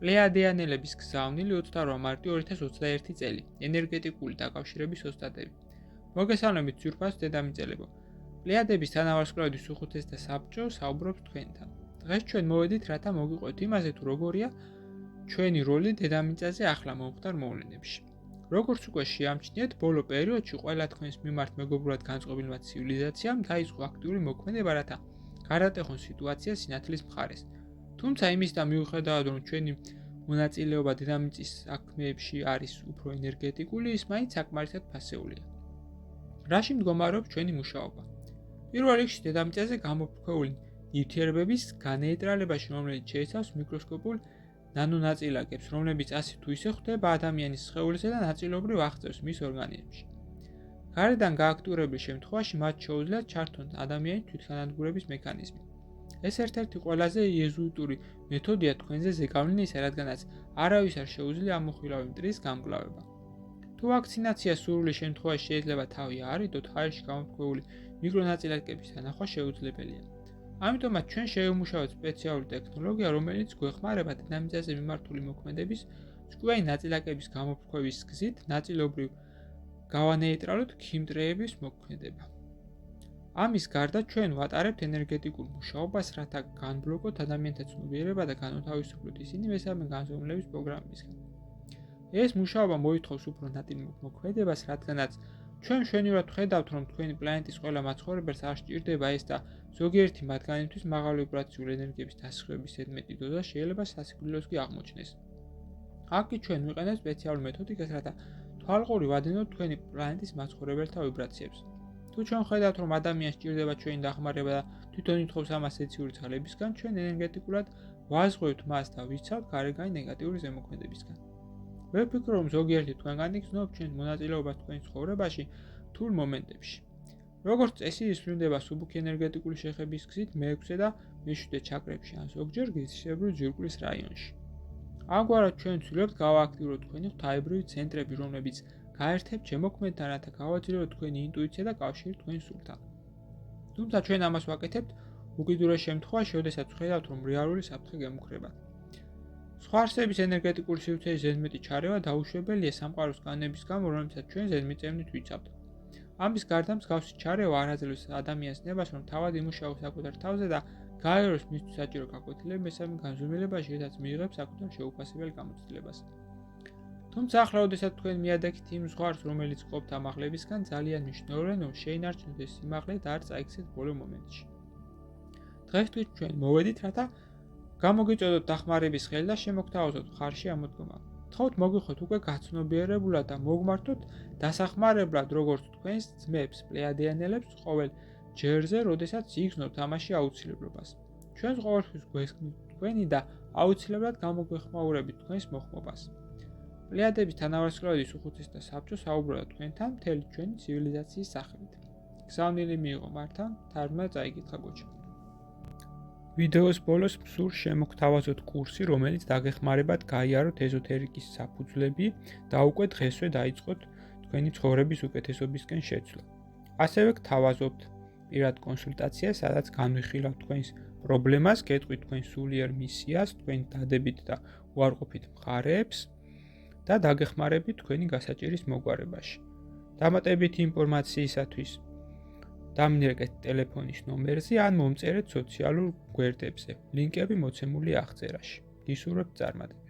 პლეადიანელების გზავნილი 28 მარტი 2021 წელი. ენერგეტიკული დაკავშირების ოსტატები. მოგესალმებით ძვირფას დედამიწელებო. პლეადების თანავარსკვლავედის უხუცესთა საბჭო საუბრობს თქვენთან. დღეს ჩვენ მოვედით, რათა მოგიყვეთ იმაზე, თუ როგორია ჩვენი როლი დედამიწაზე ახლა მომხდარ მოვლენებში. როგორც უკვე შეამჩნიეთ, ბოლო პერიოდში ყველა თქვენს მიმართ მეგობრულად განწყობილმა ცივილიზაციამ დაიწყო აქტიური მოქმედება, რათა გარატეხონ სიტუაცია სინათლის მხარეს. თუმცა იმის და მიუხედავად, რომ ჩვენი მონაწილეობა დედამიწის საქმეებში არის უფრო ენერგეტიკული, ის მაინც საკმარისად ფასეულია. რაში მდგომარეობს ჩვენი მუშაობა? პირველ რიგში დედამიწაზე გამოფრქვეული ნივთიერებების განეიტრალებაში, რომელიც შეიცავს მიკროსკოპულ ნანონაწილაკებს, რომლებიც ასე თუ ისე ხვდება ადამიანის სხეულზე და ნაწილობრივ აღწევს მის ორგანიზმში. გარედან გააქტიურებლის შემთხვევაში მათ შეუძლიათ ჩართონ ადამიანის თვითგანადგურების მექანიზმი. ეს ერთ-ერთი ყველაზე იეზუიტური მეთოდია თქვენზე ზეგავლენისა, რადგანაც არავის არ შეუძლია ამოხილავი მტრის გამკლავება. თუ ვაქცინაცია სურვილი შემთხვევაში შეიძლება თავი აარიდოთ, ჰაერში გამოფრქვეული მიკრონაწილაკების დანახვა შეუძლებელია. ამიტომაც ჩვენ შევიმუშავეთ სპეციალური ტექნოლოგია, რომელიც გვეხმარება დედამიწაზე მიმართული მოქმედების მწვავე ნაწილაკების გამოფრქვევის გზით ნაწილობრივ გავანეიტრალოთ ქიმტრეების მოქმედება. ამის გარდა ჩვენ ვატარებთ ენერგეტიკულ მუშაობას, რათა განბლოკოთ ადამიანთა ცნობიერება და განუთავისუფლოთ ისინი მესამე განზომილების პროგრამებისგან. ეს მუშაობა მოითხოვს უფრო ნატილ მოქმედებას, რადგანაც ჩვენ მშვენივრად ვხედავთ, რომ თქვენი პლანეტის ყველა მაცხოვრებელს არ სჭირდება ეს და ზოგიერთი მათგანისთვის მაღალი ვიბრაციული ენერგიების დასხივების ზედმეტი დოზა შეიძლება სასიკვდილოს კი აღმოჩნდეს. აქ კი ჩვენ ვიყენებთ სპეციალურ მეთოდიკას, რათა თვალყური ვადენოთ თქვენი პლანეტის მაცხოვრებელთა ვიბრაციებს. თუ ჩვენ ვხედავთ, რომ ადამიანს სჭირდება ჩვენი დახმარება და თვითონ ითხოვს ამას ეციური ძალებისგან, ჩვენ ენერგეტიკულად ვაზღვევთ მას და ვიცავთ გარეგანი ნეგატიური ზემოქმედებისგან. ვფიქრობ, რომ ზოგიერთი თქვენგანი გრძნობთ ჩვენ მონაწილეობას თქვენ ცხოვრებაში რთულ მომენტებში. როგორც წესი, ის ვლინდება სუბუქი ენერგეტიკული შეხების გზით მე-6 და მე-7 ჩაკრებში ან ზოგჯერ ღირსშესებრივ ჯირკვლის რაიონში. ამგვარად ჩვენ ვცდილობთ გავააქტიუროთ თქვენი ღვთაებრივი ცენტრები, რომლებიც გაერთებთ შემოქმედთან, რათა გავაძლიეროთ თქვენი ინტუიცია და კავშირი თქვენ სულთან. თუმცა ჩვენ ამას ვაკეთებთ უკიდურეს შემთხვევაში, როდესაც ვხედავთ, რომ რეალური საფრთხე გემუქრებათ. სხვა არსების ენერგეტიკული სივრცეის ზედმეტი ჩარევა დაუშვებელია სამყაროს განების გამო, რომელსაც ჩვენ ზედმიწევნით ვიცავთ. ამის გარდა მსგავსი ჩარევა არ აძლევს ადამიანს ნებას, რომ თავად იმუშაოს საკუთარ თავზე და გაიაროს მისთვის საჭირო გაკვეთილები მესამე განზომილებაში, რითაც მიიღებს საკუთარ შეუფასებელ გამოცდილებას. თუმცა ახლა, როდესაც თქვენ მიადექით იმ ზღვარს, რომელიც ყოფთ ამ ახლებისგან, ძალიან მნიშვნელოვანია, რომ შეინარჩუნოთ ეს სიმაღლე და არ წაიქცეთ ბოლო მომენტში. დღესთვის ჩვენ მოვედით, რათა გამოგიწოდოთ დახმარების ხელი და შემოგთავაზოთ მხარში ამოდგომა. თხოვთ მოგიხოთ უკვე გაცნობიერებულად და მოგმართოთ დასახმარებლად როგორც თქვენს ძმებს, პლეადიანელებს ყოველ ჯერზე, როდესაც იგრძნობთ ამაში აუცილებლობას. ჩვენს ყოველთვის გვესმით თქვენი და აუცილებლად გამოგვეხმაურებით თქვენს მოხმობას. პლეადების თანავარსკვლავედის უხუცესთა საბჭო საუბრობდა თქვენთან მთელი ჩვენი ცივილიზაციის სახელით. გზავნილი მიიღო მართან, თარგმნა წაიკითხა გოჩა. ვიდეოს ბოლოს მსურს შემოგთავაზოთ კურსი, რომელიც დაგეხმარებათ გაიაროთ ეზოთერიკის საფუძვლები და უკვე დღესვე დაიწყოთ თქვენი ცხოვრების უკეთესობისკენ შეცვლა. ასევე გთავაზობთ პირად კონსულტაციას, სადაც განვიხილავთ თქვენს პრობლემას, გეტყვით თქვენს სულიერ მისიას, თქვენი დადებით და უარყოფით მხარეებს და დაგეხმარებით თქვენი გასაჭირის მოგვარებაში. დამატებითი ინფორმაციისათვის დამინერგეთ ტელეფონის ნომერზე ან მომწერეთ სოციალურ გვერდებზე. ლინკები მოცემულია აღწერაში. გისურვებთ წარმატება.